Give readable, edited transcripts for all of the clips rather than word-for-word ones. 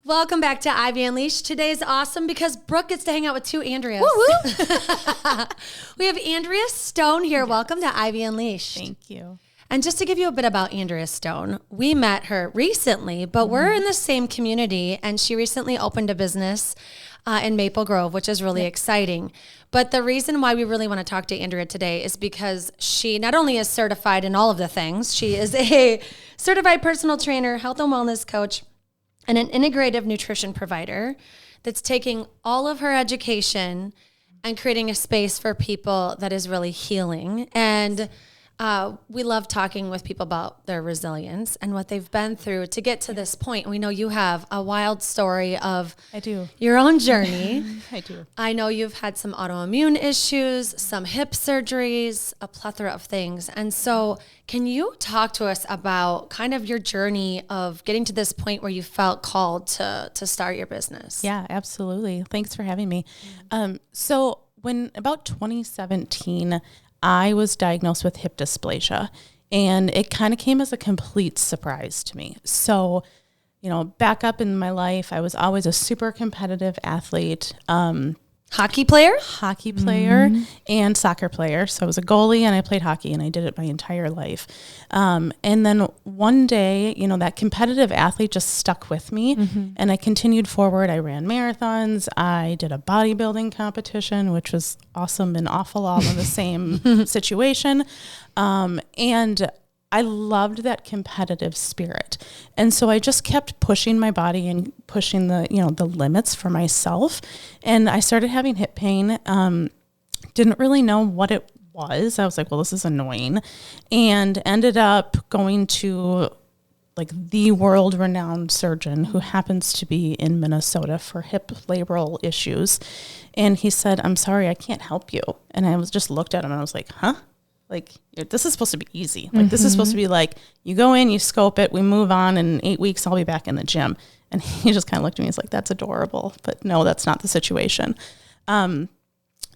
Welcome back to Ivy Unleashed. Today's awesome because Brooke gets to hang out with two Andreas. Woo-woo. We have Andrea Stone here. Yes. Welcome to Ivy Unleashed. Thank you. And just to give you a bit about Andrea Stone, we met her recently, but we're in the same community, and she recently opened a business in Maple Grove, which is really exciting. But the reason why we really want to talk to Andrea today is because she not only is certified in all of the things, she is a certified personal trainer, health and wellness coach, and an integrative nutrition provider that's taking all of her education and creating a space for people that is really healing. And we love talking with people about their resilience and what they've been through to get to this point. We know you have a wild story of your own journey. I do. I know you've had some autoimmune issues, some hip surgeries, a plethora of things. And so can you talk to us about kind of your journey of getting to this point where you felt called to start your business? Yeah, absolutely. Thanks for having me. So when about 2017, I was diagnosed with hip dysplasia, and it kind of came as a complete surprise to me. So, back up in my life, I was always a super competitive athlete. Hockey player and soccer player. So I was a goalie and I played hockey, and I did it my entire life. And then one day, that competitive athlete just stuck with me, and I continued forward. I ran marathons. I did a bodybuilding competition, which was awesome and awful all in the same situation. And I loved that competitive spirit. And so I just kept pushing my body and pushing the limits for myself. And I started having hip pain. Didn't really know what it was. I was like, well, this is annoying. And ended up going to the world renowned surgeon who happens to be in Minnesota for hip labral issues. And he said, I'm sorry, I can't help you. And I was just looked at him and I was like, huh? This is supposed to be easy. This is supposed to be you go in, you scope it, we move on, and in 8 weeks I'll be back in the gym. And he just kind of looked at me. He's like, that's adorable. But no, that's not the situation. So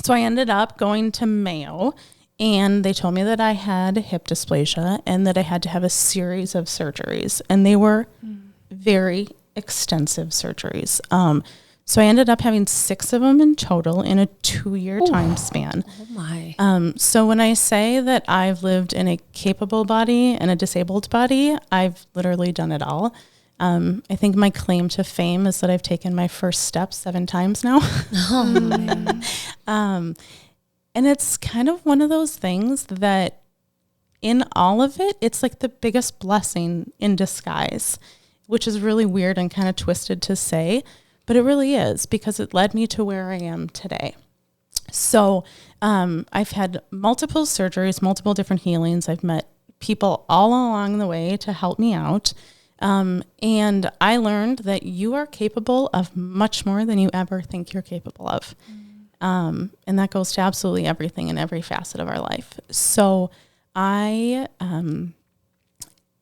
I ended up going to Mayo, and they told me that I had hip dysplasia and that I had to have a series of surgeries. And they were very extensive surgeries. So I ended up having 6 of them in total in a 2-year time span. Oh my. So when I say that I've lived in a capable body and a disabled body, I've literally done it all. I think my claim to fame is that I've taken my first step 7 times now. Oh man. And it's kind of one of those things that in all of it, it's like the biggest blessing in disguise, which is really weird and kind of twisted to say. But it really is, because it led me to where I am today. So I've had multiple surgeries, multiple different healings. I've met people all along the way to help me out. And I learned that you are capable of much more than you ever think you're capable of. And that goes to absolutely everything in every facet of our life. So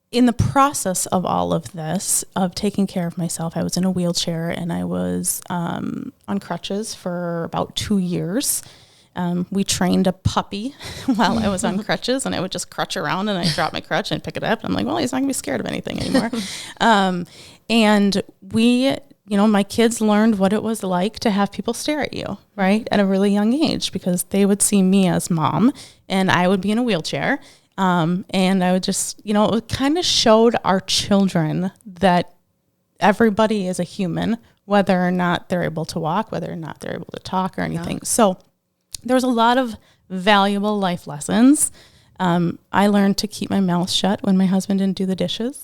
in the process of all of this, of taking care of myself, I was in a wheelchair and I was on crutches for about 2 years. We trained a puppy while I was on crutches, and I would just crutch around, and I'd drop my crutch and pick it up. And I'm like, well, he's not gonna be scared of anything anymore. And we, my kids learned what it was like to have people stare at you, right, at a really young age, because they would see me as mom and I would be in a wheelchair. And I would just, it kind of showed our children that everybody is a human, whether or not they're able to walk, whether or not they're able to talk or anything. Yeah. So there's a lot of valuable life lessons. I learned to keep my mouth shut when my husband didn't do the dishes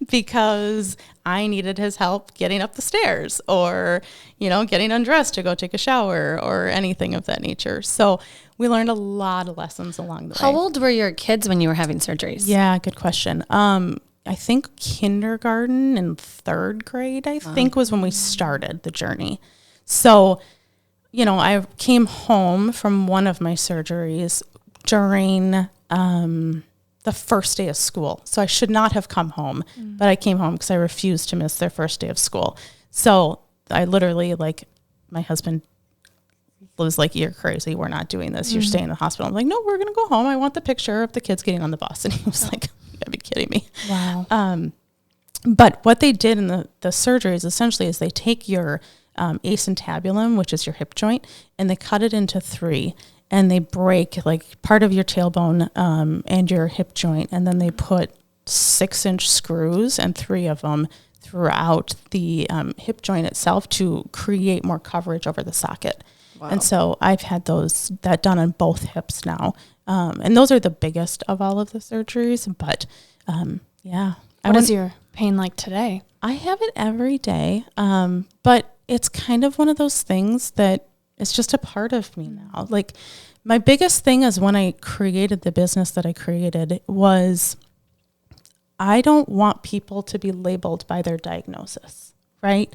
because I needed his help getting up the stairs or, getting undressed to go take a shower or anything of that nature. So we learned a lot of lessons along the way. How old were your kids when you were having surgeries? Yeah, good question. I think kindergarten and 3rd grade, I think, was when we started the journey. So, I came home from one of my surgeries during the first day of school. So I should not have come home, but I came home because I refused to miss their first day of school. So I literally, my husband was like, you're crazy. We're not doing this. You're staying in the hospital. I'm like, no, we're going to go home. I want the picture of the kids getting on the bus. And he was like, you gotta be kidding me. Wow. But what they did in the surgeries essentially is they take your acetabulum, which is your hip joint, and they cut it into 3, and they break like part of your tailbone and your hip joint, and then they put 6-inch screws and 3 of them throughout the hip joint itself to create more coverage over the socket. Wow. And so I've had that done on both hips now. And those are the biggest of all of the surgeries. But yeah. What is your pain like today? I have it every day. But it's kind of one of those things that it's just a part of me now. Like my biggest thing is when I created the business that I created was I don't want people to be labeled by their diagnosis, right?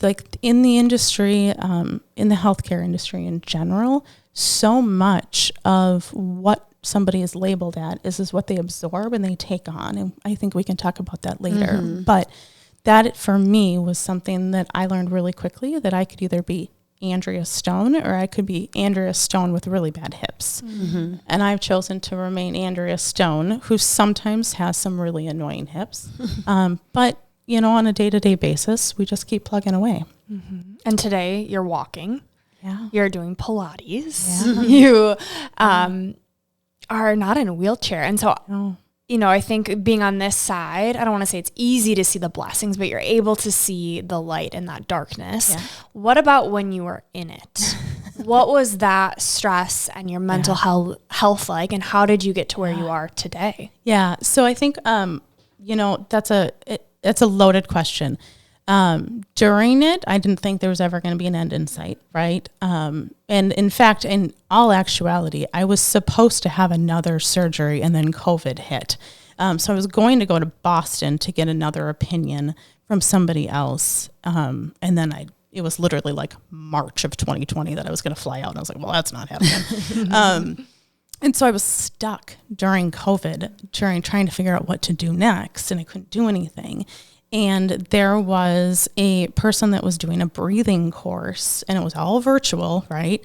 Like in the industry, in the healthcare industry in general, so much of what somebody is labeled at is what they absorb and they take on. And I think we can talk about that later. Mm-hmm. But that for me was something that I learned really quickly, that I could either be Andrea Stone or I could be Andrea Stone with really bad hips. Mm-hmm. And I've chosen to remain Andrea Stone, who sometimes has some really annoying hips. But you know, on a day-to-day basis, we just keep plugging away. Mm-hmm. And today you're walking. Yeah. You're doing Pilates. Yeah. You are not in a wheelchair. And so, you know, I think being on this side, I don't want to say it's easy to see the blessings, but you're able to see the light in that darkness. Yeah. What about when you were in it? What was that stress and your mental health like, and how did you get to where you are today? Yeah. So I think, you know, that's a loaded question. During it, I didn't think there was ever going to be an end in sight, right? And in fact, in all actuality, I was supposed to have another surgery and then COVID hit. So I was going to go to Boston to get another opinion from somebody else. And then it was literally like March of 2020 that I was going to fly out. And I was like, well, that's not happening. And so I was stuck during COVID, trying to figure out what to do next, and I couldn't do anything. And there was a person that was doing a breathing course, and it was all virtual, right?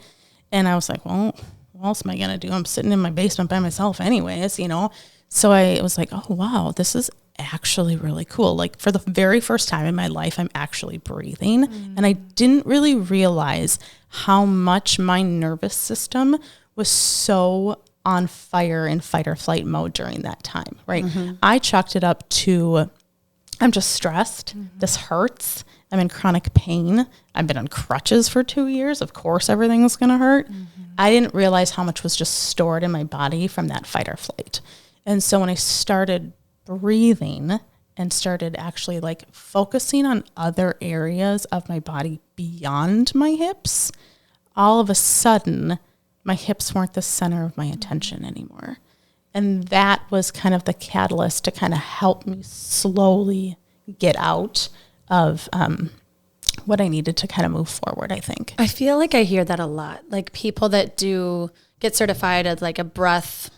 And I was like, well, what else am I going to do? I'm sitting in my basement by myself anyways, you know? So I was like, oh, wow, this is actually really cool. Like for the very first time in my life, I'm actually breathing. And I didn't really realize how much my nervous system was so on fire in fight or flight mode during that time, right? Mm-hmm. I chalked it up to, I'm just stressed. Mm-hmm. This hurts. I'm in chronic pain. I've been on crutches for 2 years. Of course, everything's going to hurt. Mm-hmm. I didn't realize how much was just stored in my body from that fight or flight. And so when I started breathing and started actually like focusing on other areas of my body beyond my hips, all of a sudden, my hips weren't the center of my attention anymore. And that was kind of the catalyst to kind of help me slowly get out of what I needed to kind of move forward, I think. I feel like I hear that a lot. Like people that do get certified as like a breath,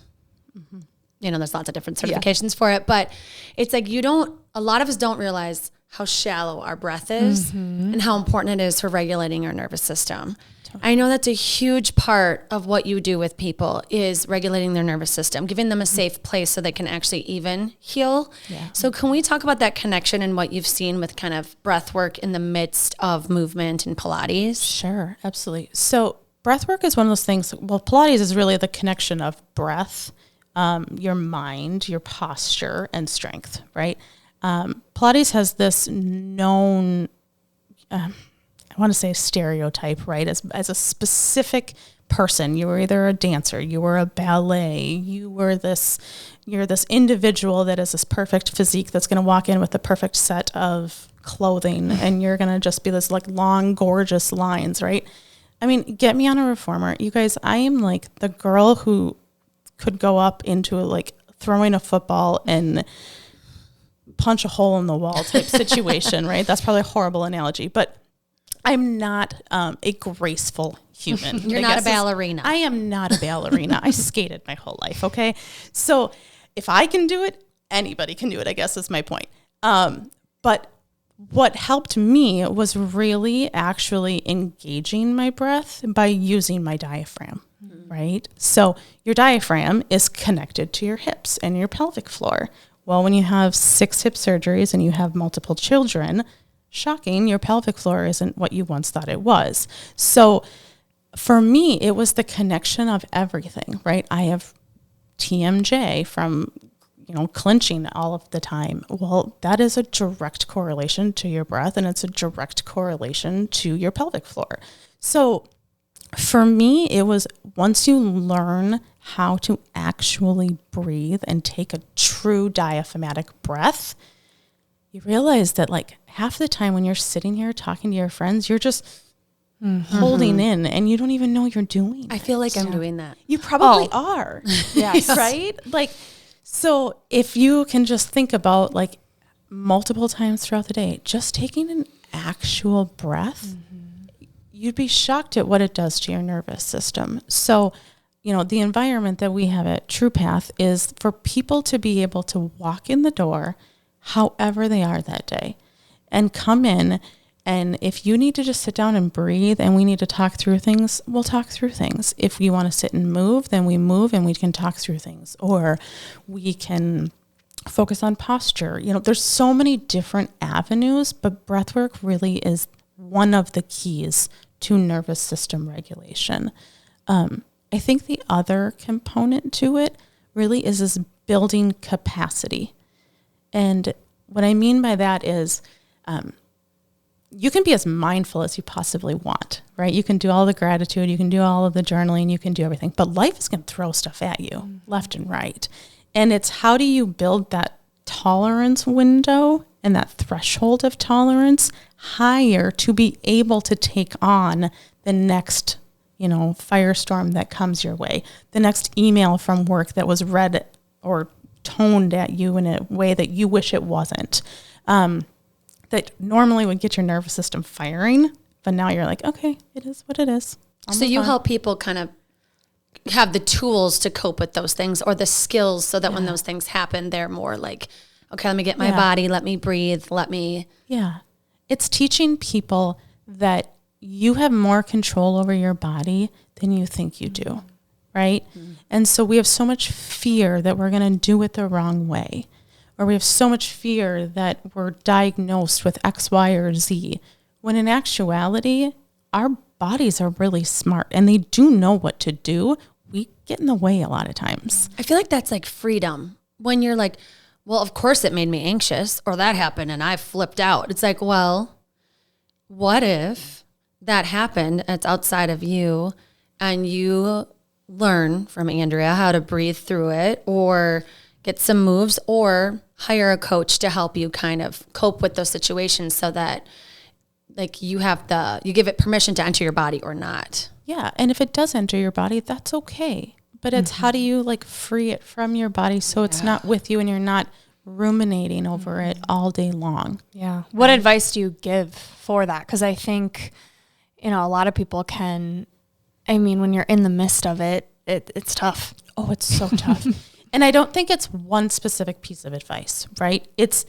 you know, there's lots of different certifications for it, but it's like a lot of us don't realize how shallow our breath is and how important it is for regulating our nervous system. I know that's a huge part of what you do with people is regulating their nervous system, giving them a safe place so they can actually even heal. Yeah. So can we talk about that connection and what you've seen with kind of breath work in the midst of movement and Pilates? Sure, absolutely. So breath work is one of those things, well, Pilates is really the connection of breath, your mind, your posture, and strength, right? Pilates has this known, I want to say stereotype, right? As a specific person, you were either a dancer, you were a ballet, you're this individual that is this perfect physique that's going to walk in with the perfect set of clothing, and you're going to just be this like long, gorgeous lines, right? I mean, get me on a reformer. You guys, I am like the girl who could go up into like throwing a football and punch a hole in the wall type situation, right? That's probably a horrible analogy, but I'm not a graceful human. You're not a ballerina. I am not a ballerina. I skated my whole life, okay? So if I can do it, anybody can do it, I guess is my point. But what helped me was really actually engaging my breath by using my diaphragm, right? So your diaphragm is connected to your hips and your pelvic floor. Well, when you have 6 hip surgeries and you have multiple children, shocking, your pelvic floor isn't what you once thought it was. So for me, it was the connection of everything, right? I have TMJ from, clenching all of the time. Well, that is a direct correlation to your breath, and it's a direct correlation to your pelvic floor. So for me, it was once you learn how to actually breathe and take a true diaphragmatic breath, you realize that like half the time when you're sitting here talking to your friends, you're just holding in and you don't even know you're doing I feel like I'm doing that. You probably are. Yes. Right? Like, so if you can just think about like multiple times throughout the day, just taking an actual breath, you'd be shocked at what it does to your nervous system. So, the environment that we have at TruePath is for people to be able to walk in the door however they are that day and come in. And if you need to just sit down and breathe and we need to talk through things, we'll talk through things. If you want to sit and move, then we move and we can talk through things. Or we can focus on posture. There's so many different avenues, but breathwork really is one of the keys to nervous system regulation. I think the other component to it really is this building capacity. And what I mean by that is you can be as mindful as you possibly want, right? You can do all the gratitude, you can do all of the journaling, you can do everything, but life is going to throw stuff at you left and right. And it's how do you build that tolerance window and that threshold of tolerance higher to be able to take on the next, firestorm that comes your way, the next email from work that was read or toned at you in a way that you wish it wasn't. That normally would get your nervous system firing, but now you're like, okay, it is what it is. So you help people kind of have the tools to cope with those things or the skills so that when those things happen, they're more like, okay, let me get my body, let me breathe, Yeah. It's teaching people that you have more control over your body than you think you do, right? And so we have so much fear that we're going to do it the wrong way. Or we have so much fear that we're diagnosed with X, Y, or Z, when in actuality, our bodies are really smart and they do know what to do. We get in the way a lot of times. I feel like that's like freedom. When you're like, well, of course it made me anxious or that happened and I flipped out. It's like, well, what if that happened? It's outside of you and you learn from Andrea how to breathe through it or get some moves or hire a coach to help you kind of cope with those situations so that like you give it permission to enter your body or not. Yeah. And if it does enter your body, that's okay. But it's how do you like free it from your body so it's not with you and you're not ruminating over it all day long. Yeah. What advice do you give for that? Because I think, a lot of people when you're in the midst of it, it's tough. Oh, it's so tough. And I don't think it's one specific piece of advice, right? This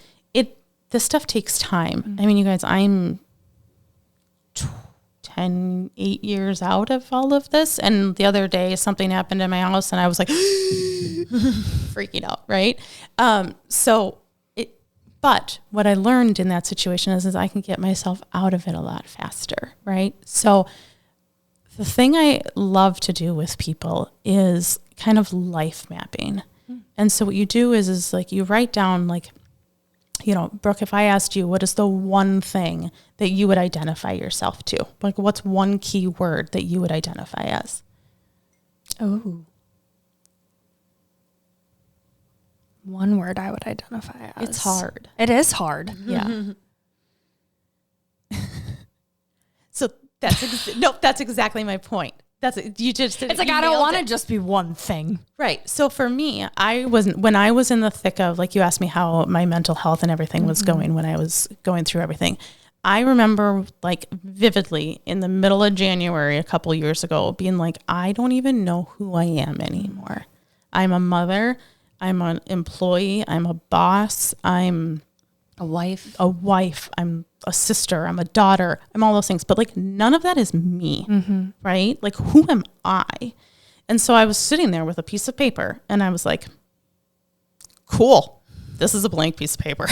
stuff takes time. I mean, you guys, I'm 8 years out of all of this. And the other day something happened in my house and I was like freaking out, right? But what I learned in that situation is I can get myself out of it a lot faster, right? So the thing I love to do with people is kind of life mapping. And so what you do is like you write down like, Brooke, if I asked you, what is the one thing that you would identify yourself to? Like what's one key word that you would identify as? Oh. One word I would identify as. It's hard. It is hard. Yeah. So that's exactly my point. It's like, I don't want to just be one thing. Right. So for me, when I was in the thick of, like you asked me how my mental health and everything was going when I was going through everything. I remember like vividly in the middle of January, a couple years ago, being like, I don't even know who I am anymore. I'm a mother. I'm an employee. I'm a boss. I'm a wife. I'm a sister. I'm a daughter. I'm all those things. But like none of that is me, right? Like who am I? And so I was sitting there with a piece of paper and I was like, cool. this is a blank piece of paper.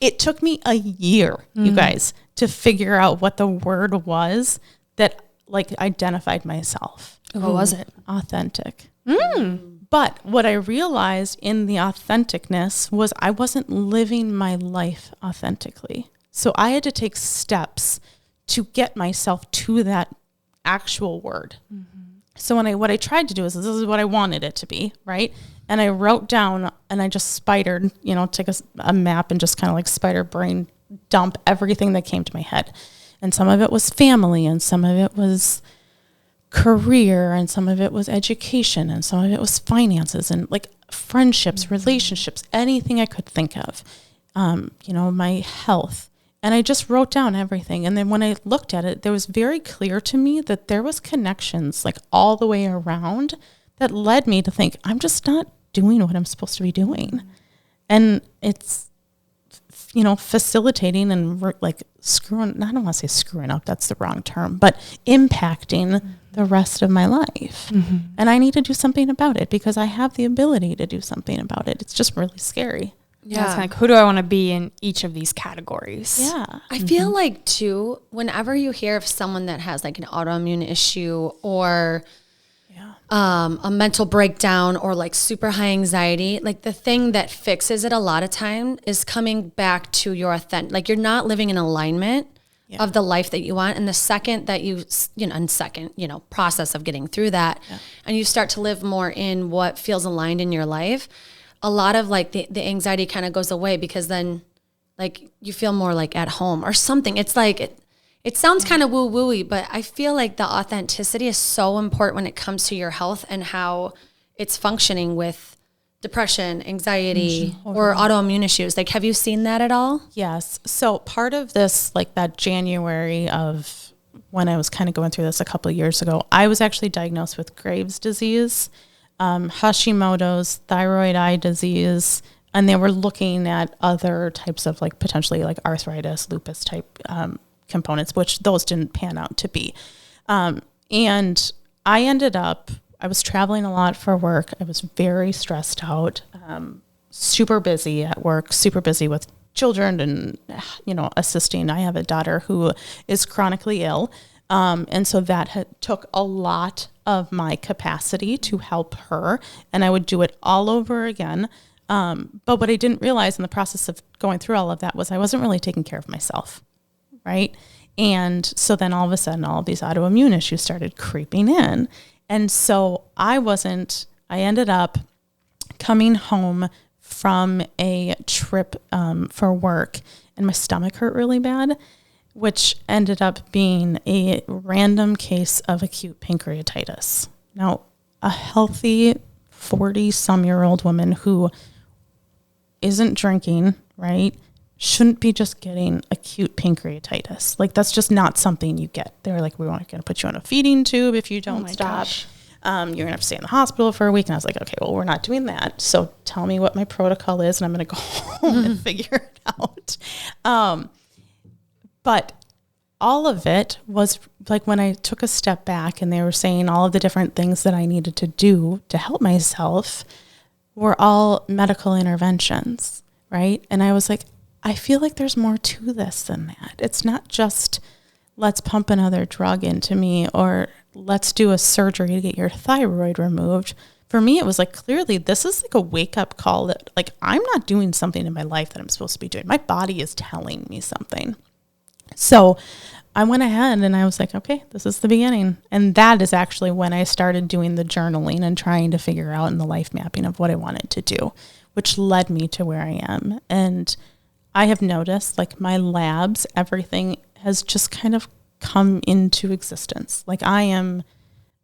It took me a year, you guys, to figure out what the word was that like identified myself. What was it? Authentic. But what I realized in the authenticness was I wasn't living my life authentically. So I had to take steps to get myself to that actual word. So what I tried to do is, this is what I wanted it to be, right? And I wrote down, and I just spidered, take a map and just kind of like spider brain dump everything that came to my head. And some of it was family, and some of it was career, and some of it was education, and some of it was finances, and like friendships, relationships, anything I could think of, my health. And I just wrote down everything. And then when I looked at it, there was very clear to me that there was connections like all the way around that led me to think, I'm just not doing what I'm supposed to be doing. And it's, facilitating and like screwing, I don't want to say screwing up, that's the wrong term, but impacting the rest of my life. And I need to do something about it because I have the ability to do something about it. It's just really scary. Yeah, it's kind of like, who do I want to be in each of these categories? Yeah. I feel like too, whenever you hear of someone that has like an autoimmune issue or a mental breakdown or like super high anxiety, like the thing that fixes it a lot of time is coming back to your authentic, like you're not living in alignment of the life that you want. And the second that process of getting through that and you start to live more in what feels aligned in your life, a lot of like the anxiety kind of goes away because then like you feel more like at home or something. It's like, it sounds kind of woo-woo-y, but I feel like the authenticity is so important when it comes to your health and how it's functioning with depression, anxiety, or autoimmune issues. Like, have you seen that at all? Yes. So part of this, like that January of when I was kind of going through this a couple of years ago, I was actually diagnosed with Graves' disease, Hashimoto's, thyroid eye disease, and they were looking at other types of like potentially like arthritis, lupus type components, which those didn't pan out to be. And I was traveling a lot for work. I was very stressed out, super busy at work, super busy with children and, assisting. I have a daughter who is chronically ill. And so that took a lot of my capacity to help her, and I would do it all over again. But what I didn't realize in the process of going through all of that was I wasn't really taking care of myself, right? And so then all of a sudden, all of these autoimmune issues started creeping in. And so I ended up coming home from a trip for work, and my stomach hurt really bad, which ended up being a random case of acute pancreatitis. Now, a healthy 40-some-year-old woman who isn't drinking, right, shouldn't be just getting acute pancreatitis. Like, that's just not something you get. They're like, we're going to put you on a feeding tube if you don't stop. You're going to have to stay in the hospital for a week. And I was like, okay, well, we're not doing that. So tell me what my protocol is, and I'm going to go home and figure it out. But all of it was like when I took a step back and they were saying all of the different things that I needed to do to help myself were all medical interventions, right? And I was like, I feel like there's more to this than that. It's not just let's pump another drug into me or let's do a surgery to get your thyroid removed. For me, it was like, clearly this is like a wake up call that like, I'm not doing something in my life that I'm supposed to be doing. My body is telling me something. So I went ahead and I was like, okay, this is the beginning. And that is actually when I started doing the journaling and trying to figure out in the life mapping of what I wanted to do, which led me to where I am. And I have noticed like my labs, everything has just kind of come into existence. Like I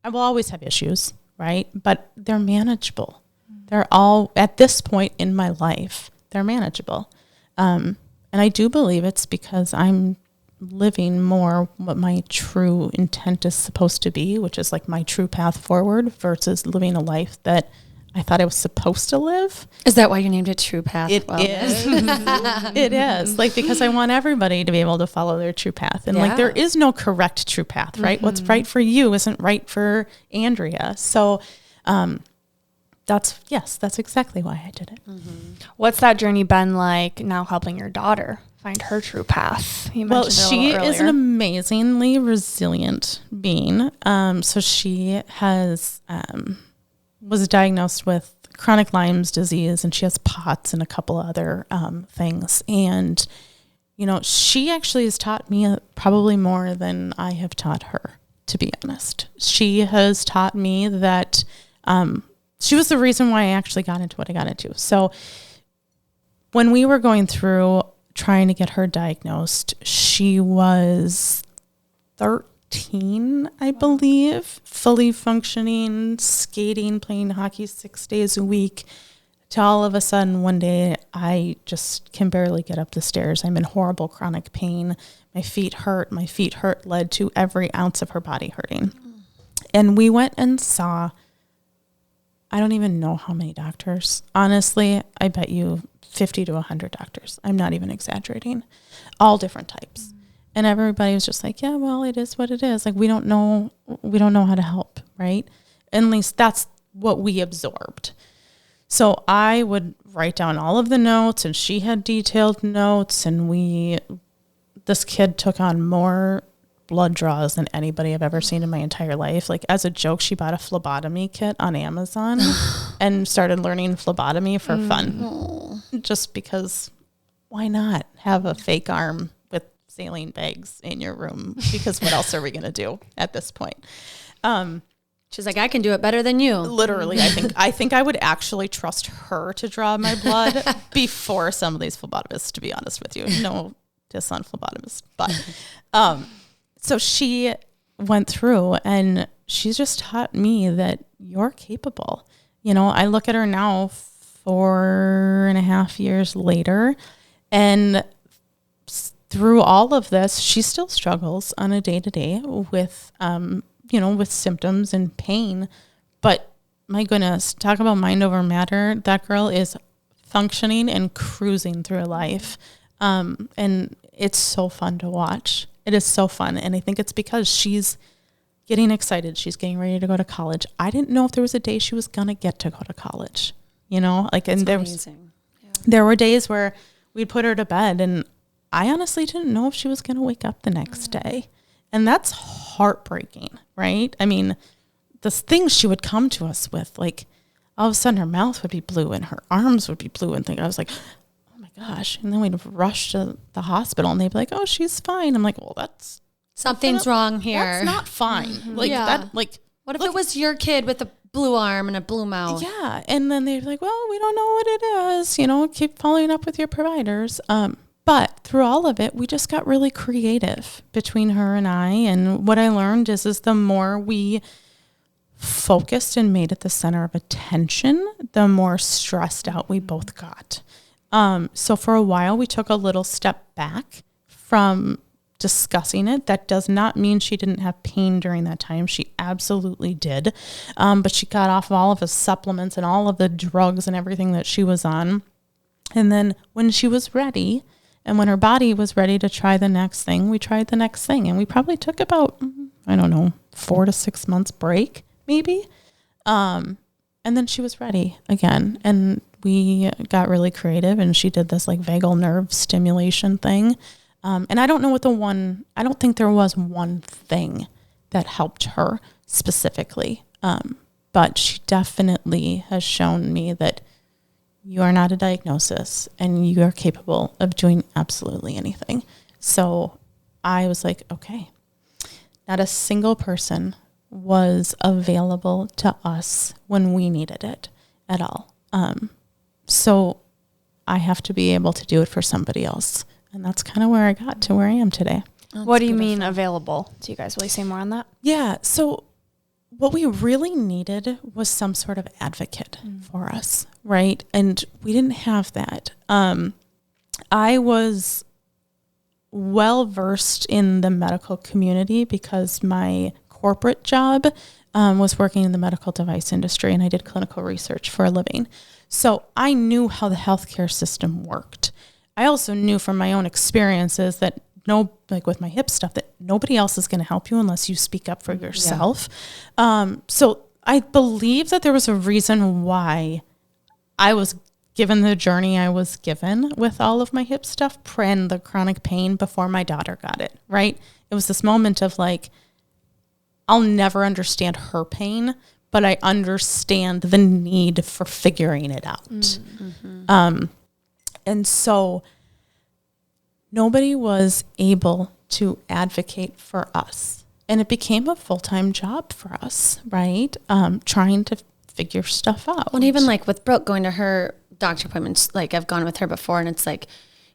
will always have issues, right? But they're manageable. They're all, at this point in my life, they're manageable. And I do believe it's because I'm living more what my true intent is supposed to be, which is like my true path forward versus living a life that I thought I was supposed to live. Is that why you named it True Path? It is. It is. Like, because I want everybody to be able to follow their true path. And like, there is no correct true path, right? What's right for you isn't right for Andrea. So, that's exactly why I did it. What's that journey been like now helping your daughter find her true path? You Well, mentioned it a she little is an earlier. amazingly resilient being. So she has was diagnosed with chronic Lyme's disease, and she has POTS and a couple other things. And, you know, she actually has taught me probably more than I have taught her, to be honest. She has taught me that she was the reason why I actually got into what I got into. So when we were going through trying to get her diagnosed, she was 13, I believe, fully functioning, skating, playing hockey 6 days a week. To all of a sudden, one day, I just can barely get up the stairs. I'm in horrible chronic pain. My feet hurt. My feet hurt led to every ounce of her body hurting. And we went and saw, I don't even know how many doctors. Honestly, I bet you 50 to 100 doctors. I'm not even exaggerating. All different types. And everybody was just like, yeah, well, it is what it is. Like, we don't know how to help, right? At least that's what we absorbed. So I would write down all of the notes, and she had detailed notes, and this kid took on more blood draws than anybody I've ever seen in my entire life. Like, as a joke, she bought a phlebotomy kit on Amazon and started learning phlebotomy for fun. Just because, why not have a fake arm with saline bags in your room? Because what else are we going to do at this point? She's like, I can do it better than you. Literally, I think I would actually trust her to draw my blood before some of these phlebotomists, to be honest with you. No diss on phlebotomists. But so she went through, and she's just taught me that you're capable. You know, I look at her now 4.5 years later, and through all of this, she still struggles on a day-to-day with with symptoms and pain. But my goodness, talk about mind over matter. That girl is functioning and cruising through life. And it's so fun to watch. It is so fun. And I think it's because she's getting excited. She's getting ready to go to college. I didn't know if there was a day she was going to get to go to college, and there were days where we'd put her to bed, and I honestly didn't know if she was going to wake up the next day. And that's heartbreaking, right? I mean, the things she would come to us with, like, all of a sudden her mouth would be blue and her arms would be blue, and I was like, oh my gosh. And then we'd rush to the hospital, and they'd be like, oh, she's fine. I'm like, well, that's something's wrong here. That's not fine. Mm-hmm. What if it was your kid with a blue arm and a blue mouth? Yeah. And then they'd be like, well, we don't know what it is. Keep following up with your providers. But through all of it, we just got really creative between her and I. And what I learned is the more we focused and made it the center of attention, the more stressed out we both got. So for a while, we took a little step back from discussing it. That does not mean she didn't have pain during that time. She absolutely did. But she got off of all of the supplements and all of the drugs and everything that she was on. And then when she was ready, and when her body was ready to try the next thing, we tried the next thing. And we probably took about, 4 to 6 months break, maybe. And then she was ready again. And we got really creative, and she did this like vagal nerve stimulation thing. And I don't think there was one thing that helped her specifically. But she definitely has shown me that you are not a diagnosis, and you are capable of doing absolutely anything. So I was like, okay, not a single person was available to us when we needed it at all. So I have to be able to do it for somebody else. And that's kind of where I got to where I am today. What do you mean available? Do you guys really say more on that? Yeah. So what we really needed was some sort of advocate for us, right? And we didn't have that. I was well versed in the medical community because my corporate job was working in the medical device industry, and I did clinical research for a living. So I knew how the healthcare system worked. I also knew from my own experiences that with my hip stuff, that nobody else is going to help you unless you speak up for yourself. So I believe that there was a reason why I was given the journey I was given with all of my hip stuff and the chronic pain before my daughter got it, right? It was this moment of like, I'll never understand her pain, but I understand the need for figuring it out. Mm-hmm. And so nobody was able to advocate for us. And it became a full-time job for us, right? Trying to figure stuff out. Well, and even like with Brooke going to her doctor appointments, like I've gone with her before, and it's like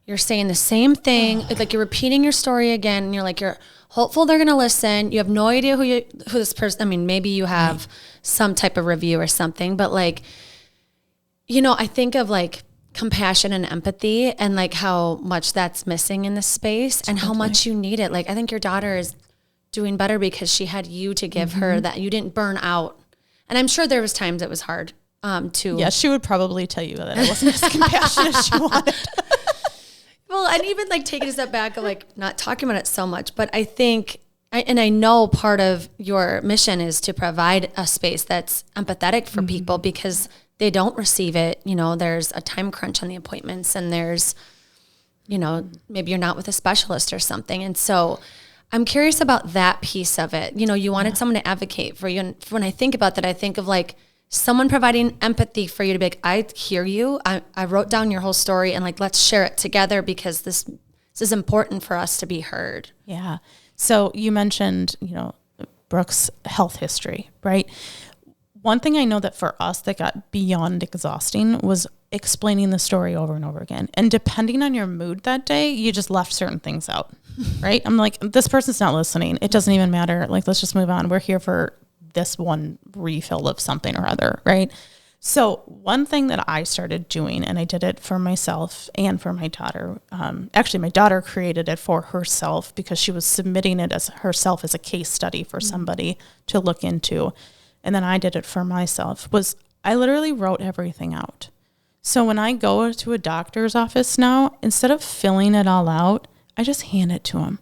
you're saying the same thing. It's like you're repeating your story again, and you're hopeful they're going to listen. You have no idea who this person, I mean, maybe you have some type of review or something, but like, I think of like compassion and empathy and like how much that's missing in this space and how much you need it. Like, I think your daughter is doing better because she had you to give her that you didn't burn out. And I'm sure there was times it was hard to. Yeah, she would probably tell you that I wasn't as compassionate as she wanted. Well, and even like taking a step back of like not talking about it so much, but I think, I know part of your mission is to provide a space that's empathetic for people because they don't receive it. There's a time crunch on the appointments, and there's, maybe you're not with a specialist or something. And so I'm curious about that piece of it. You wanted someone to advocate for you. And when I think about that, I think of like someone providing empathy for you to be like, I hear you. I wrote down your whole story, and like, let's share it together because this is important for us to be heard. Yeah. So you mentioned, Brooke's health history, right? One thing I know that for us that got beyond exhausting was explaining the story over and over again. And depending on your mood that day, you just left certain things out. Right? I'm like, this person's not listening. It doesn't even matter. Like, let's just move on. We're here for this one refill of something or other. Right? So one thing that I started doing, and I did it for myself and for my daughter. Actually, my daughter created it for herself because she was submitting it as herself as a case study for somebody to look into. And then I did it for myself, was I literally wrote everything out. So when I go to a doctor's office now, instead of filling it all out, I just hand it to them.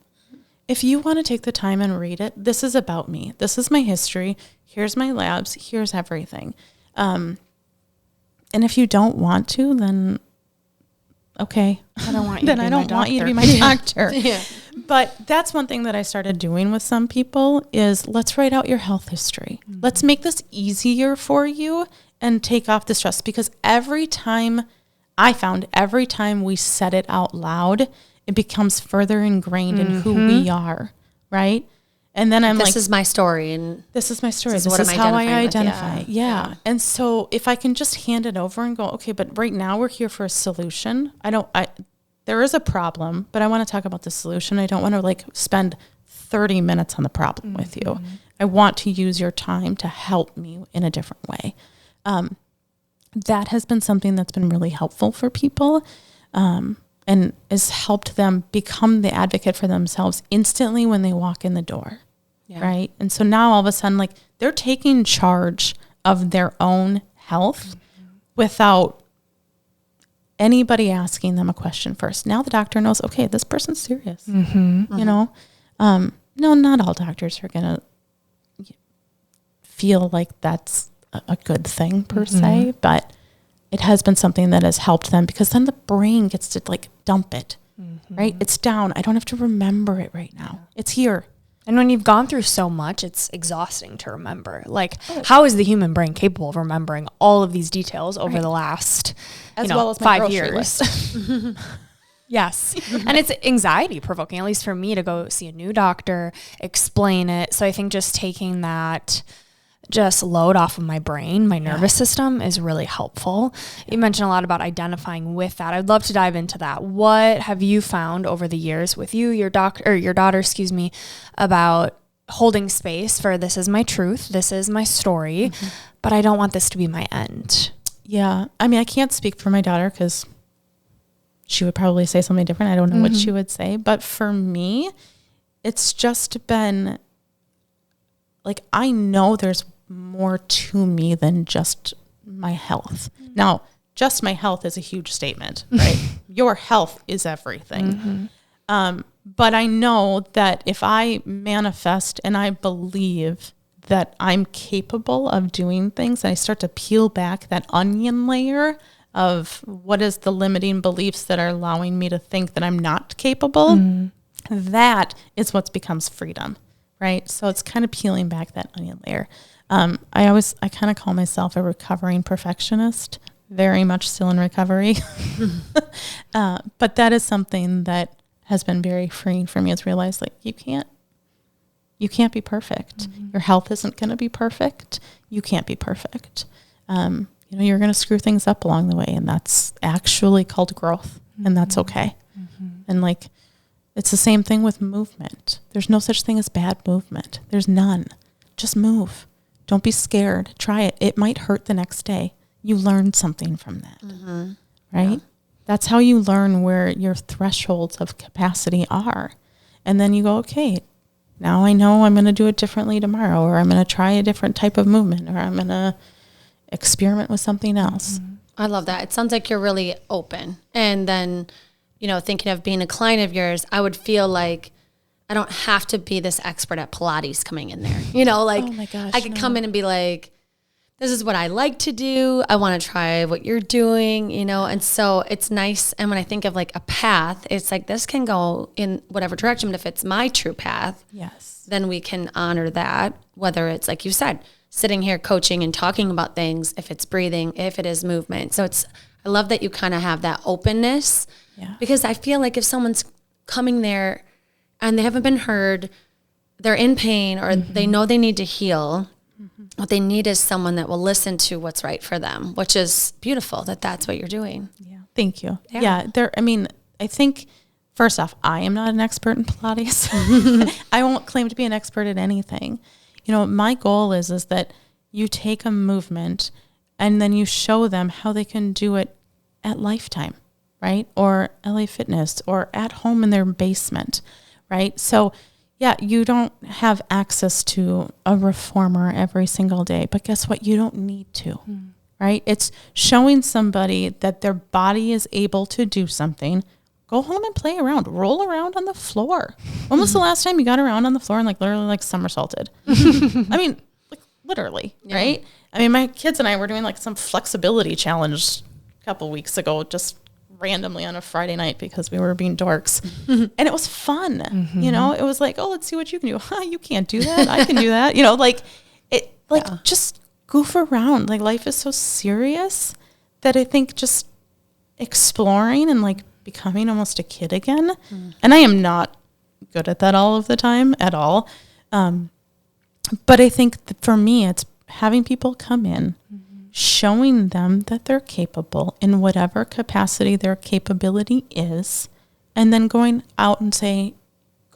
If you want to take the time and read it, this is about me. This is my history. Here's my labs. Here's everything. And if you don't want to, then okay. I don't want you then to be I don't my want you to doctor. be my doctor. Yeah. But that's one thing that I started doing with some people is let's write out your health history. Mm-hmm. Let's make this easier for you and take off the stress, because every time we said it out loud, it becomes further ingrained in who we are, right? And then I'm this is my story, and this is my story. This is how I identify. with. Yeah. And so if I can just hand it over and go, okay, but right now we're here for a solution. There is a problem, but I want to talk about the solution. I don't want to like spend 30 minutes on the problem with you. I want to use your time to help me in a different way. That has been something that's been really helpful for people. And has helped them become the advocate for themselves instantly when they walk in the door. Yeah. Right. And so now all of a sudden, like, they're taking charge of their own health without anybody asking them a question first. Now the doctor knows, okay, this person's serious. No, not all doctors are going to feel like that's a good thing per se, but it has been something that has helped them, because then the brain gets to like dump it, right? It's down. I don't have to remember it right now. It's here. And when you've gone through so much, it's exhausting to remember. Like, how is the human brain capable of remembering all of these details over the last, as well as my 5 years? Yes. And it's anxiety provoking, at least for me, to go see a new doctor, explain it. So I think just taking that just load off of my brain, my nervous system, is really helpful. You mentioned a lot about identifying with that. I'd love to dive into that. What have you found over the years with you, your daughter, about holding space for, this is my truth, this is my story, but I don't want this to be my end? Yeah. I mean, I can't speak for my daughter because she would probably say something different. I don't know what she would say, but for me, it's just been like, I know there's more to me than just my health. Now, just my health is a huge statement, right? Your health is everything. But I know that if I manifest and I believe that I'm capable of doing things, and I start to peel back that onion layer of what is the limiting beliefs that are allowing me to think that I'm not capable, that is what becomes freedom, right? So it's kind of peeling back that onion layer. I kind of call myself a recovering perfectionist, very much still in recovery. But that is something that has been very freeing for me, is realize like you can't be perfect. Your health isn't going to be perfect. You can't be perfect. You're going to screw things up along the way, and that's actually called growth, and that's okay. And like, it's the same thing with movement. There's no such thing as bad movement. There's none. Just move. Don't be scared. Try it. It might hurt the next day. You learned something from that, right? Yeah. That's how you learn where your thresholds of capacity are. And then you go, okay, now I know I'm going to do it differently tomorrow, or I'm going to try a different type of movement, or I'm going to experiment with something else. I love that. It sounds like you're really open. And then, thinking of being a client of yours, I would feel like I don't have to be this expert at Pilates coming in there. Oh my gosh, I could come in and be like, this is what I like to do. I want to try what you're doing, and so it's nice. And when I think of like a path, it's like this can go in whatever direction, but if it's my true path, then we can honor that, whether it's like you said, sitting here coaching and talking about things, if it's breathing, if it is movement. So I love that you kind of have that openness, because I feel like if someone's coming there and they haven't been heard, they're in pain, or they know they need to heal, what they need is someone that will listen to what's right for them, which is beautiful that's what you're doing. Yeah. Thank you. Yeah. I think first off, I am not an expert in Pilates. I won't claim to be an expert at anything. My goal is that you take a movement and then you show them how they can do it at Lifetime, right? Or LA Fitness, or at home in their basement, right? So you don't have access to a reformer every single day, but guess what? You don't need to, right? It's showing somebody that their body is able to do something. Go home and play around, roll around on the floor. When was the last time you got around on the floor and like literally like somersaulted? I mean, like literally, right? I mean, my kids and I were doing like some flexibility challenge a couple weeks ago, just randomly on a Friday night because we were being dorks, and it was fun. It was like, oh, let's see what you can do. You can't do that. I can do that. Just goof around. Like, life is so serious that I think just exploring and like becoming almost a kid again. And I am not good at that all of the time at all. But I think that for me, it's having people come in, showing them that they're capable in whatever capacity their capability is, and then going out and say,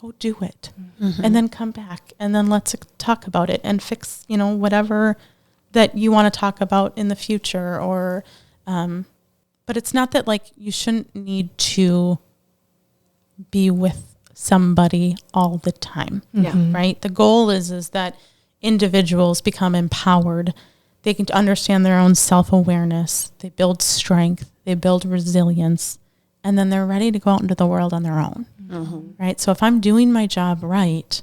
go do it, and then come back, and then let's talk about it and fix, whatever that you want to talk about in the future. Or, but it's not that like you shouldn't need to be with somebody all the time, right? The goal is that individuals become empowered. They can understand their own self-awareness. They build strength. They build resilience. And then they're ready to go out into the world on their own, right? So if I'm doing my job right,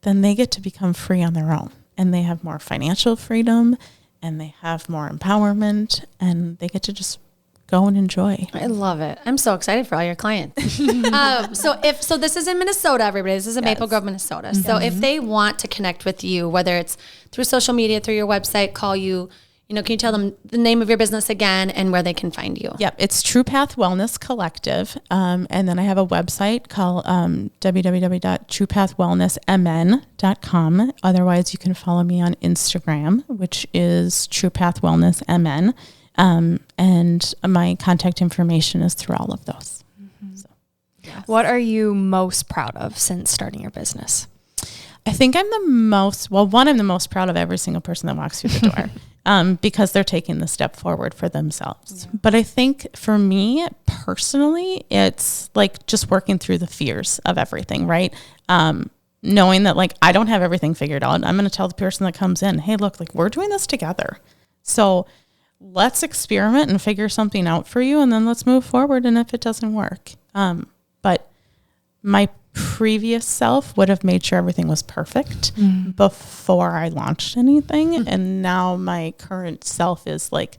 then they get to become free on their own. And they have more financial freedom, and they have more empowerment, and they get to just go and enjoy. I love it. I'm so excited for all your clients. So this is in Minnesota, everybody. This is in Maple Grove, Minnesota. So if they want to connect with you, whether it's through social media, through your website, call you, can you tell them the name of your business again and where they can find you? Yep. It's True Path Wellness Collective. And then I have a website called www.truepathwellnessmn.com. Otherwise, you can follow me on Instagram, which is True Path Wellness MN. And my contact information is through all of those. So, What are you most proud of since starting your business? I think I'm the most proud of every single person that walks through the door, because they're taking the step forward for themselves. But I think for me personally, it's like just working through the fears of everything, right? Knowing that like, I don't have everything figured out. I'm going to tell the person that comes in, hey, look, like we're doing this together. So let's experiment and figure something out for you, and then let's move forward. And if it doesn't work, but my previous self would have made sure everything was perfect before I launched anything. And now my current self is like,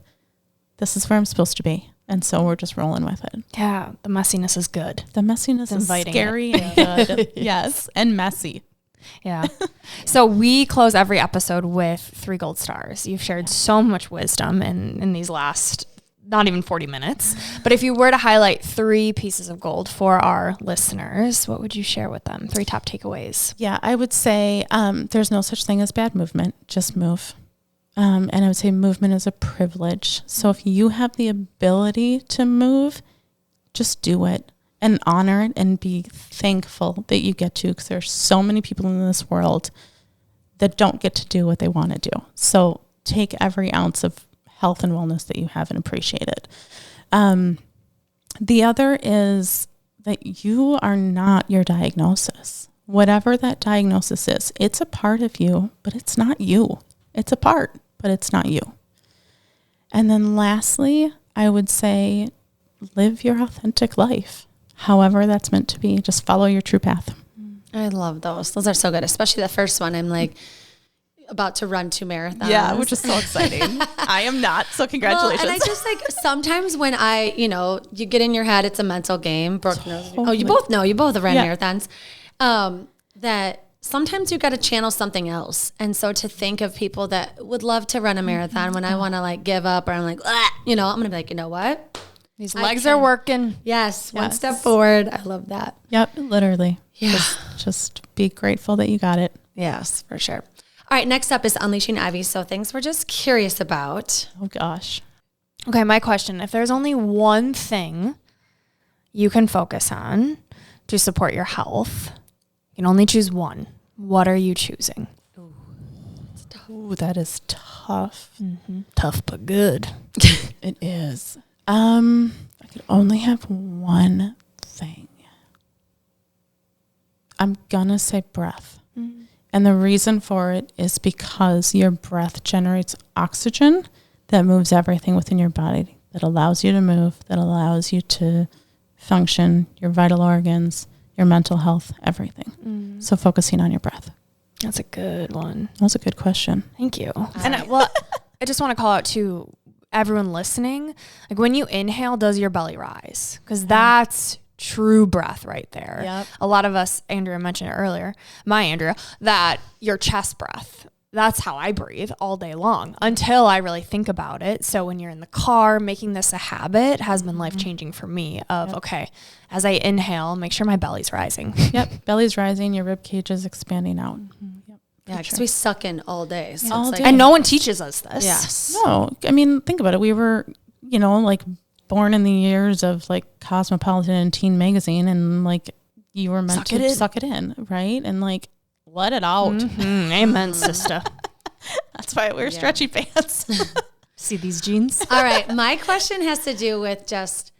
this is where I'm supposed to be. And so we're just rolling with it. Yeah. The messiness is good. The messiness is scary and good. Yes. And messy. Yeah. So we close every episode with 3 gold stars. You've shared so much wisdom in these last, not even 40 minutes. But if you were to highlight 3 pieces of gold for our listeners, what would you share with them? 3 top takeaways. Yeah, I would say there's no such thing as bad movement. Just move. And I would say movement is a privilege. So if you have the ability to move, just do it and honor it and be thankful that you get to, because there's so many people in this world that don't get to do what they want to do. So take every ounce of health and wellness that you have and appreciate it. The other is that you are not your diagnosis. Whatever that diagnosis is, it's a part of you, but it's not you. It's a part, but it's not you. And then lastly, I would say live your authentic life. However that's meant to be. Just follow your true path. I love those. Those are so good, especially the first one. I'm like about to run 2 marathons. Yeah, which is so exciting. I am not, so congratulations. Well, and I just like sometimes when you get in your head, it's a mental game. Brooke knows. Oh, you both know. You both have ran marathons. That sometimes you got to channel something else. And so to think of people that would love to run a marathon when I want to like give up, or I'm like, I'm going to be like, you know what? These legs are working. Yes. One step forward. I love that. Yep. Literally. Yeah. Just be grateful that you got it. Yes, for sure. All right. Next up is Unleashing Ivy. So things we're just curious about. Oh gosh. Okay. My question, if there's only one thing you can focus on to support your health, you can only choose one. What are you choosing? Ooh, that is tough. Mm-hmm. Tough, but good. It is. I could only have one thing. I'm gonna say breath. Mm-hmm. And the reason for it is because your breath generates oxygen that moves everything within your body, that allows you to move, that allows you to function, your vital organs, your mental health, everything. Mm. So focusing on your breath. That's a good one. That was a good question. Thank you. And I just want to call out to everyone listening, like when you inhale, does your belly rise? Because that's true breath right there. Yep. A lot of us, Andrea mentioned it earlier, that your chest breath, that's how I breathe all day long until I really think about it. So when you're in the car, making this a habit has been life-changing for me of, okay, as I inhale, make sure my belly's rising. Yep. Belly's rising, your rib cage is expanding out. Mm-hmm. Yep. Yeah, because we suck in all day. So all it's day. like, And no one teaches us this. Yes. No, I mean, think about it. We were, like born in the years of like Cosmopolitan and Teen Magazine, and like you were meant to suck it in, right? And like let it out. Mm-hmm. Amen, sister. That's why I wear stretchy pants. See these jeans? All right. My question has to do with just,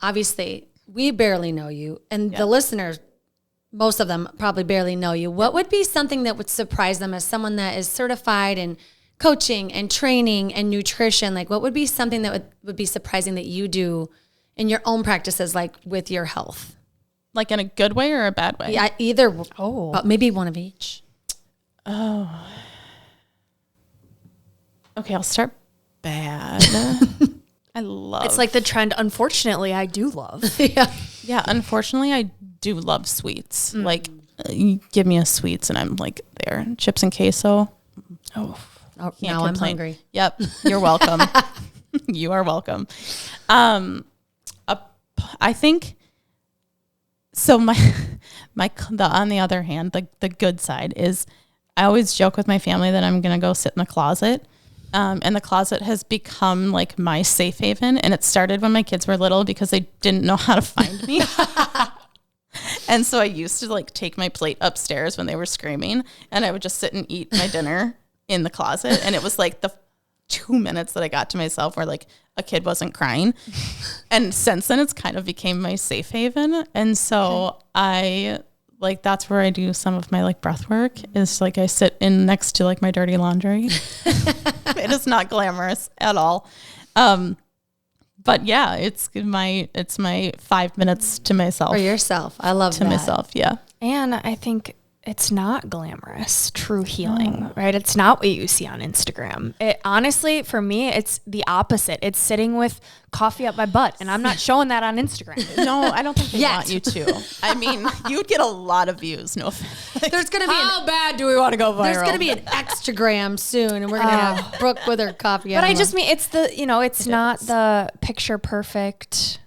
obviously we barely know you, and the listeners, most of them probably barely know you. What would be something that would surprise them as someone that is certified in coaching and training and nutrition? Like what would be something that would be surprising that you do in your own practices, like with your health? Like in a good way or a bad way? Yeah, either. But maybe one of each. Oh. Okay, I'll start bad. I love. It's like the trend, unfortunately, I do love. Yeah, unfortunately, I do love sweets. Like, you give me a sweets and I'm like there. Chips and queso. Oh, now I'm hungry. Yep, you're welcome. You are welcome. I think so. On the other hand, the good side is I always joke with my family that I'm gonna go sit in the closet. And the closet has become like my safe haven. And it started when my kids were little because they didn't know how to find me. And so I used to like take my plate upstairs when they were screaming, and I would just sit and eat my dinner in the closet. And it was like the 2 minutes that I got to myself where like a kid wasn't crying. And since then it's kind of became my safe haven. And so that's where I do some of my like breath work, is like I sit in next to like my dirty laundry. It is not glamorous at all. But yeah, it's my 5 minutes to myself. For yourself. I love that. To myself, yeah. And I think it's not glamorous, true healing, right? It's not what you see on Instagram. It honestly, for me, it's the opposite. It's sitting with coffee up my butt, and I'm not showing that on Instagram. No, I don't think they want you to. I mean, you would get a lot of views. No, there's gonna be how bad do we want to go viral? There's gonna be an Extragram soon, and we're gonna have Brooke with her coffee. But I just mean it's the it's not the picture perfect.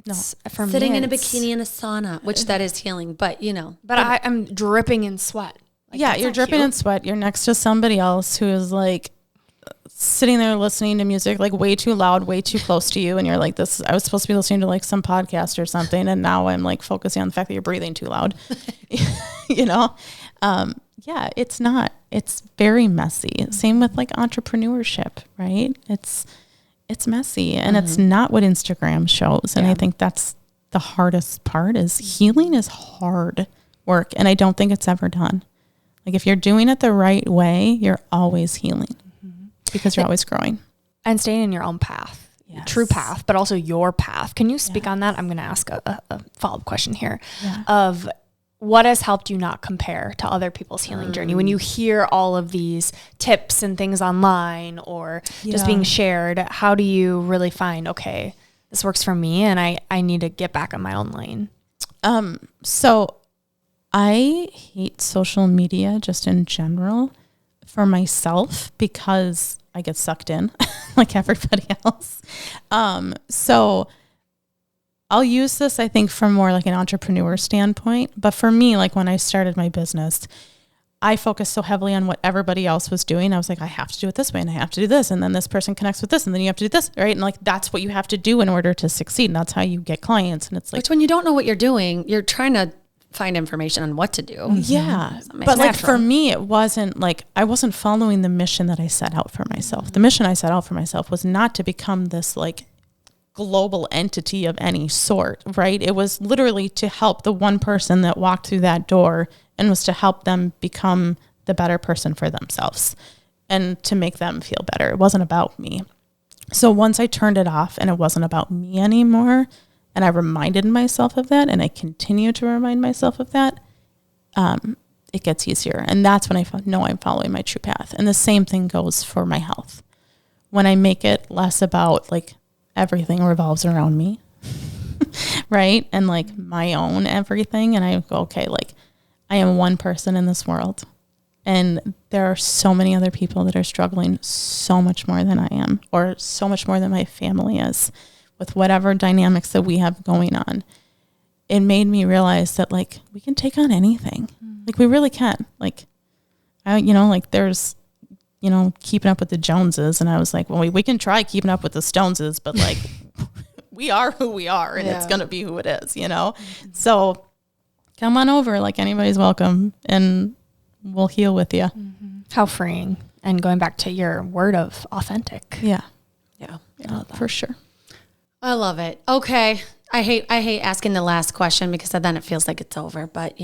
It's, for sitting me, in a bikini in a sauna, which that is healing, but But I'm dripping in sweat. Like, yeah, you're dripping in sweat. You're next to somebody else who is like sitting there listening to music like way too loud, way too close to you, and you're like, "This." I was supposed to be listening to like some podcast or something, and now I'm like focusing on the fact that you're breathing too loud. Yeah, it's not. It's very messy. Same with like entrepreneurship, right? It's messy, and it's not what Instagram shows. And I think that's the hardest part is healing is hard work. And I don't think it's ever done. Like if you're doing it the right way, you're always healing because you're always growing. And staying in your own path, true path, but also your path. Can you speak on that? I'm going to ask a follow-up question here of what has helped you not compare to other people's healing journey? When you hear all of these tips and things online or just being shared, how do you really find, okay, this works for me and I need to get back on my own lane? So I hate social media just in general for myself because I get sucked in like everybody else. So I'll use this, I think, from more like an entrepreneur standpoint. But for me, like when I started my business, I focused so heavily on what everybody else was doing. I was like, I have to do it this way and I have to do this. And then this person connects with this and then you have to do this, right? And like, that's what you have to do in order to succeed. And that's how you get clients. And it's like, which when you don't know what you're doing, you're trying to find information on what to do. Yeah. But like for me, it wasn't like, I wasn't following the mission that I set out for myself. The mission I set out for myself was not to become this like global entity of any sort, right? It was literally to help the one person that walked through that door and was to help them become the better person for themselves and to make them feel better. It wasn't about me. So once I turned it off and it wasn't about me anymore, and I reminded myself of that and I continue to remind myself of that, it gets easier. And that's when I know I'm following my true path. And the same thing goes for my health. When I make it less about like everything revolves around me, right? And like my own everything. And I go, okay, like I am one person in this world. And there are so many other people that are struggling so much more than I am, or so much more than my family is, with whatever dynamics that we have going on. It made me realize that like we can take on anything. Like we really can. Like, like there's, keeping up with the Joneses. And I was like, well, we can try keeping up with the Stoneses, but like we are who we are and it's going to be who it is, So come on over. Like anybody's welcome and we'll heal with you. How freeing. And going back to your word of authentic. Yeah. Yeah. For sure. I love it. Okay. I hate asking the last question because then it feels like it's over, but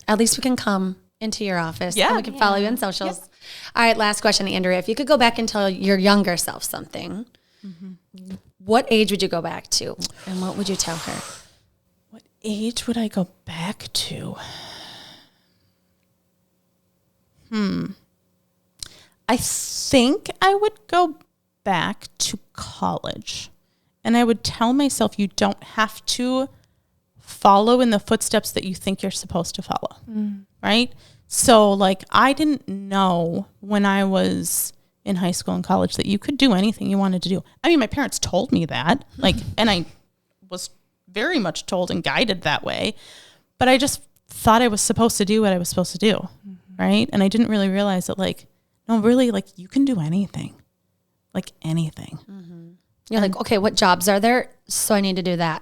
at least we can come into your office and we can follow you on socials. Yep. All right. Last question, Andrea. If you could go back and tell your younger self something, what age would you go back to and what would you tell her? What age would I go back to? I think I would go back to college. And I would tell myself you don't have to follow in the footsteps that you think you're supposed to follow, right? So like I didn't know when I was in high school and college that you could do anything you wanted to do. I mean, my parents told me that, and I was very much told and guided that way, but I just thought I was supposed to do what I was supposed to do, right? And I didn't really realize that like, no, really, like you can do anything, like anything. You're like, okay, what jobs are there? So I need to do that.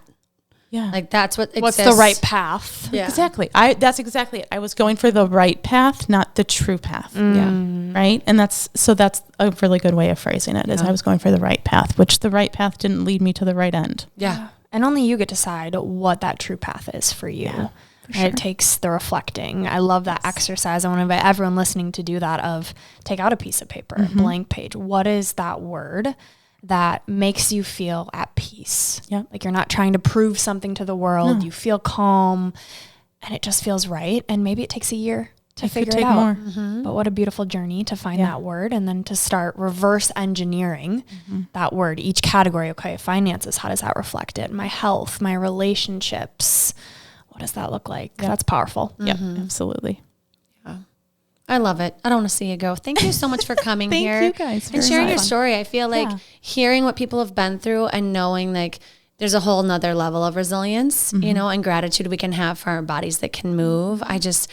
Yeah. Like that's what what's the right path? Yeah. Exactly. That's exactly it. I was going for the right path, not the true path. Yeah. Right. And that's a really good way of phrasing it is I was going for the right path, which the right path didn't lead me to the right end. Yeah. And only you get to decide what that true path is for you. Yeah, for sure. It takes the reflecting. I love that exercise. I want to invite everyone listening to do that of take out a piece of paper, blank page. What is that word that makes you feel at peace. Yep. Like you're not trying to prove something to the world. No. You feel calm and it just feels right. And maybe it takes a year to figure it out. More. But what a beautiful journey to find that word and then to start reverse engineering that word, each category. Okay, finances, how does that reflect it? My health, my relationships, what does that look like? Yep. That's powerful. Yep, absolutely. I love it. I don't want to see you go. Thank you so much for coming here. Thank you guys. And sharing your story. I feel like hearing what people have been through and knowing like there's a whole nother level of resilience, you know, and gratitude we can have for our bodies that can move. It's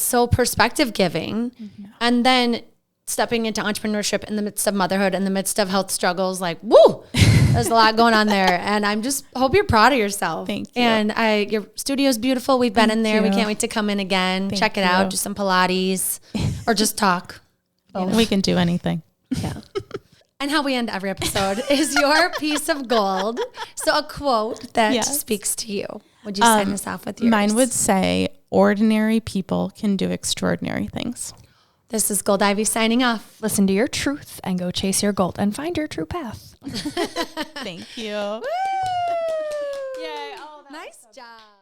so perspective giving. And then stepping into entrepreneurship in the midst of motherhood, in the midst of health struggles, like, woo, there's a lot going on there. And I'm just hope you're proud of yourself. Thank you. And your studio's beautiful. We've been in there. We can't wait to come in again, check it out, do some Pilates or just talk. We can do anything. Yeah. And how we end every episode is your piece of gold. So a quote that speaks to you. Would you sign us off with yours? Mine would say, ordinary people can do extraordinary things. This is Gold Ivy signing off. Listen to your truth and go chase your gold and find your true path. Thank you. Woo! Yay. Nice job.